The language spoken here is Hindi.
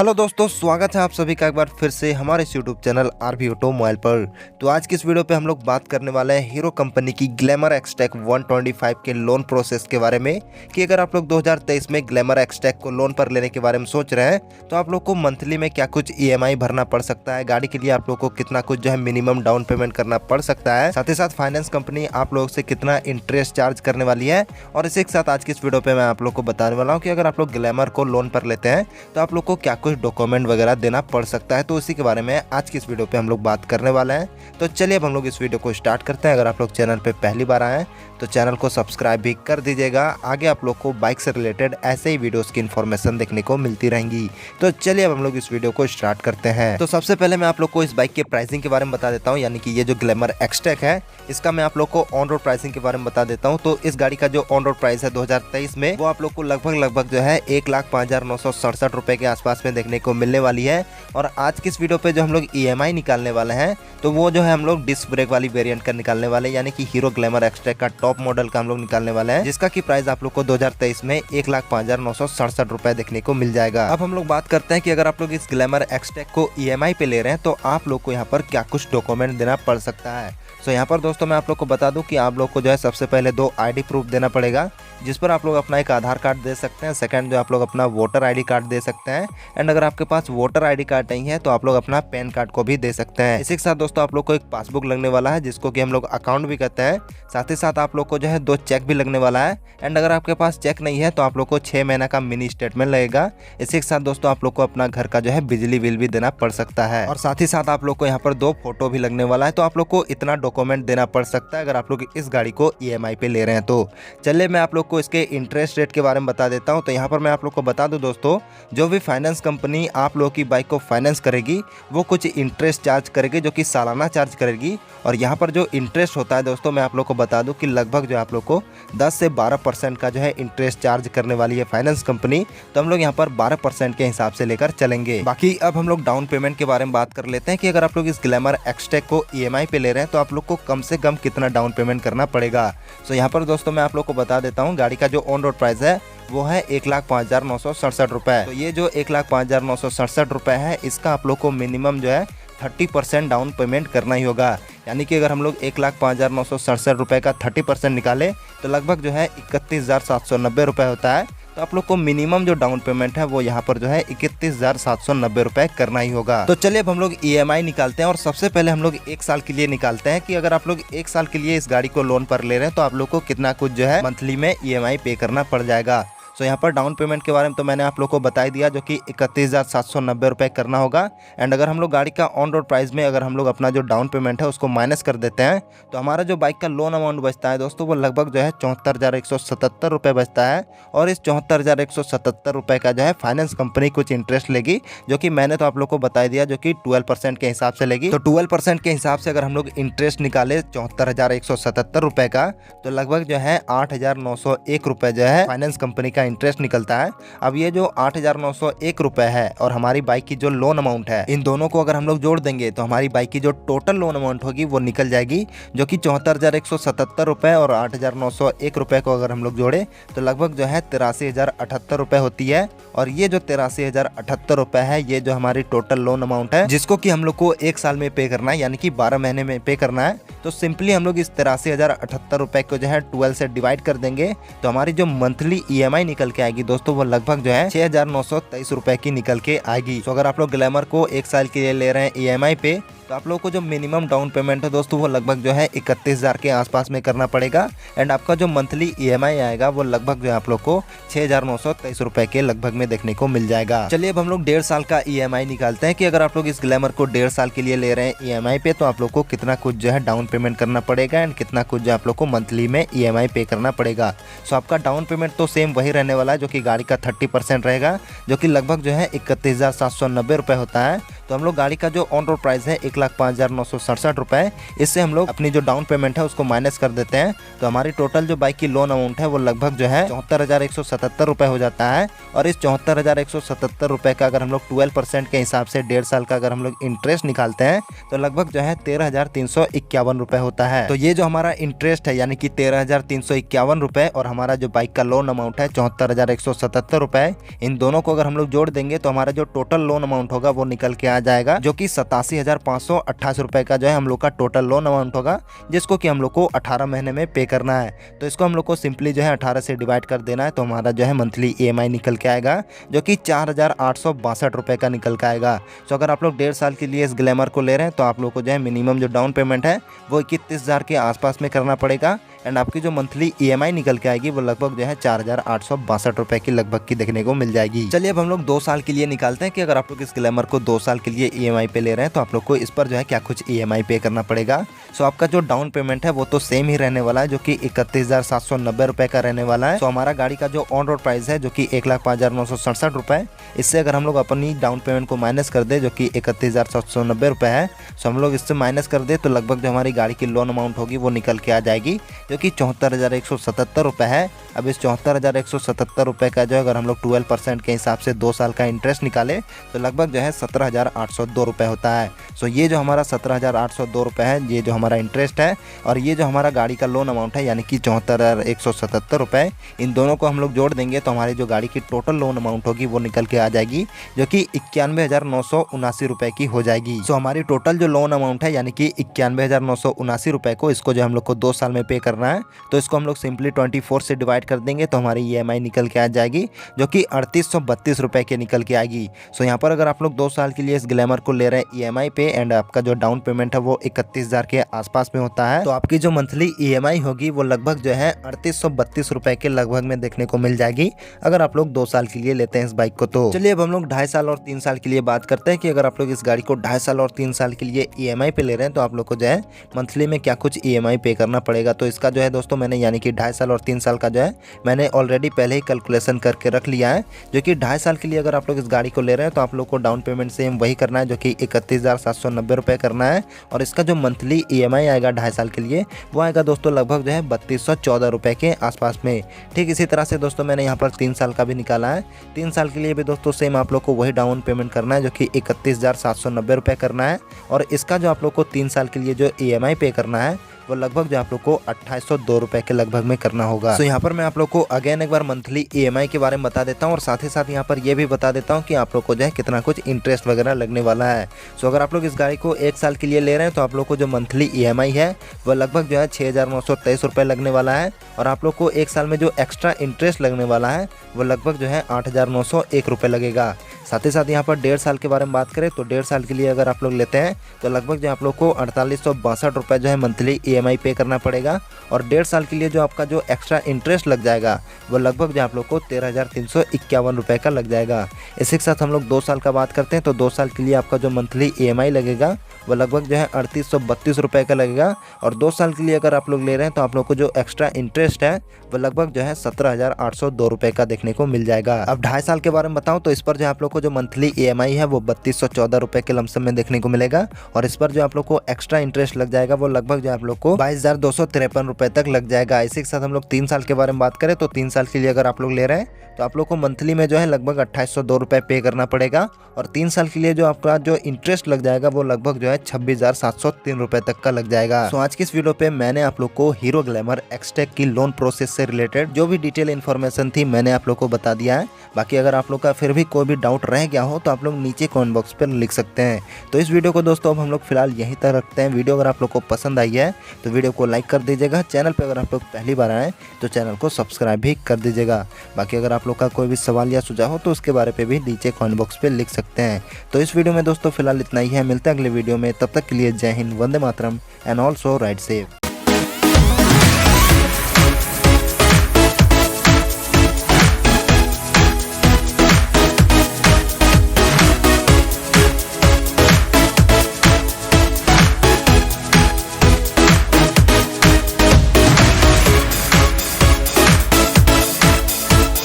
हेलो दोस्तों, स्वागत है आप सभी का एक बार फिर से हमारे इस YouTube channel RB automobile पर। तो आज की इस वीडियो पे हम लोग बात करने वाले हैं हीरो कंपनी की ग्लैमर एक्सटेक 125 के लोन प्रोसेस के बारे में कि अगर आप लोग 2023 में ग्लैमर एक्सटेक को लोन पर लेने के बारे में सोच रहे हैं तो आप लोग को मंथली में क्या कुछ ईएमआई भरना पड़ सकता है, गाड़ी के लिए आप लोग को कितना कुछ जो है मिनिमम डाउन पेमेंट करना पड़ सकता है, साथ ही साथ फाइनेंस कंपनी आप लोग से कितना इंटरेस्ट चार्ज करने वाली है। और इसी के साथ आज की इस वीडियो पे मैं आप लोग को बताने वाला हूँ कि अगर आप लोग ग्लैमर को लोन पर लेते हैं तो आप लोग को क्या कुछ डॉक्यूमेंट वगैरह देना पड़ सकता है। तो इसी के बारे में आज की इस वीडियो पे हम लोग बात करने वाले हैं। तो चलिए अब हम लोग इस वीडियो को स्टार्ट करते हैं। अगर आप लोग चैनल पे पहली बार आए हैं तो चैनल को सब्सक्राइब भी कर दीजिएगा। आगे आप लोग को बाइक से रिलेटेड ऐसे ही वीडियोस की इन्फॉर्मेशन देखने को मिलती रहेंगी। तो चलिए अब हम लोग इस वीडियो को स्टार्ट करते हैं। तो सबसे पहले मैं आप लोग को इस बाइक के प्राइसिंग के बारे में बता देता हूँ, यानी कि ये जो ग्लैमर एक्सटेक है इसका मैं आप लोग को ऑन रोड प्राइसिंग के बारे में बता देता हूँ। तो इस गाड़ी का जो ऑन रोड प्राइस है 2023 में वो आप लोग को लगभग जो है 1,05,967 रुपए के आसपास में देखने को मिलने वाली है। और आज की इस वीडियो पे जो हम लोग ईएमआई निकालने वाले हैं तो वो जो है हम लोग डिस्क ब्रेक वाली वेरिएंट का निकालने वाले हैं, यानी कि हीरो ग्लैमर एक्सटेक का टॉप मॉडल का हम लोग निकालने वाले हैं, जिसका की प्राइस आप लोग को 2023 में 1,05,967 रुपए देखने को मिल जाएगा। अब हम लोग बात करते हैं कि अगर आप लोग इस ग्लैमर एक्सटेक को ईएमआई पे ले रहे हैं तो आप लोग को यहाँ पर क्या कुछ डॉक्यूमेंट देना पड़ सकता है। तो यहाँ पर दोस्तों मैं आप लोग को बता दूं कि आप लोग को जो है सबसे पहले 2 आईडी प्रूफ देना पड़ेगा, जिस पर आप लोग अपना एक आधार कार्ड दे सकते हैं। सेकंड जो आप लोग अपना वोटर आईडी कार्ड दे सकते हैं। एंड अगर आपके पास वोटर आईडी कार्ड नहीं है तो आप लोग अपना पैन कार्ड को भी दे सकते हैं। इसी के साथ दोस्तों आप लोग को एक पासबुक लगने वाला है, जिसको कि हम लोग अकाउंट भी कहते हैं। साथ ही साथ आप लोग को जो है 2 चेक भी लगने वाला है। एंड अगर आपके पास चेक नहीं है तो आप लोग को 6 महीना का मिनी स्टेटमेंट लगेगा। इसी के साथ दोस्तों आप लोग को अपना घर का जो है बिजली बिल भी देना पड़ सकता है। और साथ ही साथ आप लोग को यहाँ पर 2 फोटो भी लगने वाला है। तो आप लोग को इतना डॉक्यूमेंट देना पड़ सकता है अगर आप लोग इस गाड़ी को ईएमआई पे ले रहे हैं। तो चलिए मैं आप लोग को इसके इंटरेस्ट रेट के बारे में बता देता हूं। तो यहाँ पर मैं आप लोग को बता दूं दोस्तों, जो भी फाइनेंस कंपनी आप लोग की बाइक को फाइनेंस करेगी वो कुछ इंटरेस्ट चार्ज करेगी, जो कि सालाना चार्ज करेगी। और यहाँ पर जो इंटरेस्ट होता है दोस्तों मैं आप लोग को बता दूं कि लगभग जो आप लोग को 10 से 12% का जो है इंटरेस्ट चार्ज करने वाली है फाइनेंस कंपनी। तो हम लोग यहाँ पर 12% के हिसाब से लेकर चलेंगे। बाकी अब हम लोग डाउन पेमेंट के बारे में बात कर लेते हैं कि अगर आप लोग इस ग्लैमर एक्सटेक को ईएमआई पे ले रहे हैं तो आप लोग को कम से कम कितना डाउन पेमेंट करना पड़ेगा। तो यहाँ पर दोस्तों मैं आप लोग को बता देता हूँ, गाड़ी का जो ऑन रोड प्राइस है वो है 1,05,967 रुपए। तो ये जो 1,05,967 रुपए है इसका आप लोग को मिनिमम जो है 30% डाउन पेमेंट करना ही होगा। यानी कि अगर हम लोग 1,05,967 रुपए का 30% निकाले तो लगभग जो है 31,790 रुपए होता है। तो आप लोग को मिनिमम जो डाउन पेमेंट है वो यहाँ पर जो है 31,790 रुपए करना ही होगा। तो चलिए अब हम लोग ईएमआई निकालते हैं। और सबसे पहले हम लोग 1 साल के लिए निकालते हैं कि अगर आप लोग 1 साल के लिए इस गाड़ी को लोन पर ले रहे हैं तो आप लोग को कितना कुछ जो है मंथली में ईएमआई पे करना पड़ जाएगा। तो यहाँ पर डाउन पेमेंट के बारे में तो मैंने आप लोग को बता ही दिया, जो कि 31,790 रुपए करना होगा। एंड अगर हम लोग गाड़ी का ऑन रोड प्राइस में अगर हम लोग अपना जो डाउन पेमेंट है उसको माइनस कर देते हैं तो हमारा जो बाइक का लोन अमाउंट बचता है दोस्तों वो लगभग जो है 74,177 रुपये बचता है। और इस 74,177 रुपये का जो है फाइनेंस कंपनी कुछ इंटरेस्ट लेगी, जो कि मैंने तो आप लोग को बता दिया, जो कि 12% के हिसाब से लेगी। तो 12% के हिसाब से अगर हम लोग इंटरेस्ट निकाले 74,177 रुपये का तो लगभग जो है 8,901 रुपये जो है फाइनेंस कंपनी का इंटरेस्ट निकलता है। अब ये जो 8,901 रुपए है और हमारी बाइक की जो लोन अमाउंट है, इन दोनों को अगर हम लोग जोड़ देंगे तो हमारी बाइक की जो टोटल लोन अमाउंट होगी वो निकल जाएगी, जो कि 74,177 रुपए और 8,901 रुपए को अगर हम लोग जोड़े तो लगभग जो है 83,078 रुपए होती है। और ये जो 83,078 रुपए है ये जो हमारी टोटल लोन अमाउंट है, जिसको कि हम लोग को 1 साल में पे करना है, यानी कि 12 महीने में पे करना है। तो सिंपली हम लोग इस 83,078 रुपए को जो है 12 से डिवाइड कर देंगे तो हमारी जो मंथली ईएमआई निकल के आएगी दोस्तों वो लगभग जो है 6,923 रुपए की निकल के आएगी। तो अगर आप लोग ग्लैमर को 1 साल के लिए ले रहे हैं ईएमआई पे तो आप लोगों को जो मिनिमम डाउन पेमेंट है दोस्तों वो लगभग जो है 31,000 के आसपास में करना पड़ेगा। एंड आपका जो मंथली ईएमआई आएगा वो लगभग जो है आप लोग को 6,923 रुपए के लगभग में देखने को मिल जाएगा। चलिए अब हम लोग 1.5 साल का ईएमआई निकालते हैं कि अगर आप लोग इस ग्लैमर को 1.5 साल के लिए ले रहे हैं ईएमआई पे तो आप लोग को कितना कुछ जो है डाउन पेमेंट करना पड़ेगा एंड कितना कुछ जो आप लोग को मंथली में ईएमआई पे करना पड़ेगा। सो आपका डाउन पेमेंट तो सेम वही रहने वाला है, जो कि गाड़ी का 30% रहेगा, जो कि लगभग जो है 31,790 रुपए होता है। तो हम लोग गाड़ी का जो ऑन रोड प्राइस है 1,05,967 रुपए, इससे हम लोग अपनी जो डाउन पेमेंट है उसको माइनस कर देते हैं तो हमारी टोटल जो बाइक की लोन अमाउंट है वो लगभग जो है 74,177 रुपए हो जाता है। और इस 74,177 रुपए का अगर हम लोग 12% के हिसाब से 1.5 साल का अगर हम लोग इंटरेस्ट निकालते हैं तो लगभग जो है 13,351 रुपए होता है। तो ये जो हमारा इंटरेस्ट है यानी कि 13,351 रुपए और हमारा जो बाइक का लोन अमाउंट है 74,177 रुपए। इन दोनों को अगर हम लोग जोड़ देंगे तो हमारा जो टोटल लोन अमाउंट होगा वो निकल के आ जाएगा, जो कि 87,528 रुपए का जो है हम लोग का टोटल लोन अमाउंट होगा, जिसको कि हम लोग को 18 महीने में पे करना है। तो इसको हम लोग को सिंपली जो है 18 से डिवाइड कर देना है, तो हमारा जो है मंथली EMI निकल के आएगा, जो कि 4,862 रुपए का निकल के आएगा। तो अगर आप लोग 1.5 साल के लिए इस ग्लैमर को ले रहे हैं तो आप लोग को जो है मिनिमम जो डाउन पेमेंट है वो 31,000 के आसपास में करना पड़ेगा, एंड आपकी जो मंथली EMI निकल के आएगी वो लगभग जो है 4,862 रुपए की लगभग की देखने को मिल जाएगी। चलिए अब हम लोग 2 साल के लिए निकालते हैं कि अगर आप लोग इस ग्लैमर को 2 साल के लिए EMI पे ले रहे हैं तो आप लोग को इस पर जो है क्या कुछ EMI पे करना पड़ेगा। सो आपका जो डाउन पेमेंट है वो तो सेम ही रहने वाला है, जो कि 31,790 रुपए का रहने वाला है। सो हमारा गाड़ी का जो ऑन रोड प्राइस है जो कि 1,05,967 रुपए, इससे अगर हम लोग अपनी डाउन पेमेंट को माइनस कर दे जो कि 31,790 रुपए है, सो हम लोग इससे माइनस कर दे तो लगभग जो हमारी गाड़ी की लोन अमाउंट होगी वो निकल के आ जाएगी, जो कि 74,177 रुपए है। अब इस 74,177 रुपए का जो अगर हम लोग 12% के हिसाब से 2 साल का इंटरेस्ट निकाले तो लगभग जो है 17,802 रुपए होता है। सो ये जो हमारा 17,802 रुपए है ये जो हमारा इंटरेस्ट है, और ये जो हमारा गाड़ी का लोन अमाउंट है यानी कि 74,177 रुपए, इन दोनों को हम लोग जोड़ देंगे तो हमारी जो गाड़ी की टोटल लोन अमाउंट होगी वो निकल के आ जाएगी, जो कि 91,979 रुपए की हो जाएगी। सो हमारी टोटल जो लोन अमाउंट है यानी कि 91,979 रुपए को, इसको जो हम लोग को 2 साल में पे करना है, तो इसको हम लोग सिंपली 24 से डिवाइड कर देंगे तो हमारी EMI निकल के आ जाएगी, जो कि 3,832 रुपए के निकल के आएगी। सो यहाँ पर अगर आप लोग 2 साल के लिए इस ग्लैमर को ले रहे हैं EMI पे, एंड आपका जो डाउन पेमेंट है वो 31,000 के आसपास में होता है, तो आपकी जो मंथली EMI होगी वो लगभग जो है 3,832 रुपए के लगभग में देखने को मिल जाएगी, अगर आप लोग 2 साल के लिए लेते हैं इस बाइक को। तो चलिए अब हम लोग 2.5 साल और 3 साल के लिए बात करते हैं कि अगर आप लोग इस गाड़ी को 2.5 साल और 3 साल के लिए EMI पे ले रहे हैं तो आप लोग को जो है मंथली में क्या कुछ EMI पे करना पड़ेगा। तो इसका जो है दोस्तों मैंने यानी कि 2.5 साल और 3 साल का जो है मैंने ऑलरेडी पहले ही कैलकुलेशन करके रख लिया है, जो कि 2.5 साल के लिए अगर आप लोग इस गाड़ी को ले रहे हैं तो आप लोग को डाउन पेमेंट सेम वही करना है, जो कि 31,790 रुपए करना है, और इसका जो मंथली EMI आएगा 2.5 साल के लिए वो आएगा दोस्तों लगभग जो है 3,214 रुपए के आसपास में। ठीक इसी तरह से दोस्तों मैंने यहाँ पर 3 साल का भी निकाला है। 3 साल के लिए भी दोस्तों सेम आप लोग को वही डाउन पेमेंट करना है, जो कि 31,790 रुपए करना है, और इसका जो आप लोग को 3 साल के लिए जो EMI पे करना है वो लगभग जो आप लोग को 2,802 रुपए के लगभग में करना होगा। तो यहाँ पर मैं आप लोग को अगेन एक बार मंथली EMI के बारे में बता देता हूँ, और साथ ही साथ यहाँ पर ये भी बता देता हूँ कि आप लोग को जो है कितना कुछ इंटरेस्ट वगैरह लगने वाला है। सो अगर आप लोग इस गाड़ी को 1 साल के लिए ले रहे हैं तो आप लोग को जो मंथली EMI है वो लगभग जो है 6,923 रुपए लगने वाला है, और आप लोग को 1 साल में जो एक्स्ट्रा इंटरेस्ट लगने वाला है वो लगभग जो है 8,901 रुपए लगेगा। साथ ही साथ यहाँ पर 1.5 साल के बारे में बात करें तो 1.5 साल के लिए अगर आप लोग लेते हैं तो लगभग जो आप लोग को 4,862 रुपये जो है मंथली EMI पे करना पड़ेगा, और 1.5 साल के लिए जो आपका जो एक्स्ट्रा इंटरेस्ट लग जाएगा वो लगभग जो आप लोग को 13,351 रुपये का लग जाएगा। इसी के साथ हम लोग 2 साल का बात करते हैं तो 2 साल के लिए आपका जो मंथली EMI लगेगा वो लगभग जो है 3,832 रुपये का लगेगा, और 2 साल के लिए अगर आप लोग ले रहे हैं तो आप लोग को जो एक्स्ट्रा इंटरेस्ट है वो लगभग जो है 17,802 रुपये का देखने को मिल जाएगा। अब 2.5 साल के बारे में बताऊं तो इस पर जो आप लोग को जो मंथली EMI है वो 3,214 रुपये के लमसम में देखने को मिलेगा, और इस पर जो आप लोग को एक्स्ट्रा इंटरेस्ट लग जाएगा वो लगभग जो आप लोग को 22,253 रुपये तक लग जाएगा। इसी के साथ हम लोग 3 साल के बारे में बात करें तो 3 साल के लिए अगर आप लोग ले रहे हैं तो आप लोग को मंथली में जो है लगभग 2,802 रुपये पे करना पड़ेगा, और 3 साल के लिए जो आपका जो इंटरेस्ट लग जाएगा वो लगभग जो है 26,703 रुपये तक का लग जाएगा। तो आज की इस वीडियो पे मैंने आप लोग को हीरो ग्लैमर एक्सटेक की लोन प्रोसेस से रिलेटेड जो भी डिटेल इन्फॉर्मेशन थी मैंने आप लोग को बता दिया है। बाकी अगर आप लोग का फिर भी कोई भी डाउट रह गया हो तो आप लोग नीचे कमेंट बॉक्स पर लिख सकते हैं। तो इस वीडियो को दोस्तों अब हम लोग फिलहाल यहीं तक रखते हैं। वीडियो अगर आप लोग को पसंद आई है तो वीडियो को लाइक कर दीजिएगा। चैनल पर अगर आप लोग पहली बार आए तो चैनल को सब्सक्राइब भी कर दीजिएगा। बाकी अगर आप लोग का कोई भी सवाल या सुझाव हो तो उसके बारे पे भी नीचे कमेंट बॉक्स पे लिख सकते हैं। तो इस वीडियो में दोस्तों फिलहाल इतना ही है। मिलते हैं अगले वीडियो में, तब तक के लिए जय Hind, Vande Mataram and also ride safe.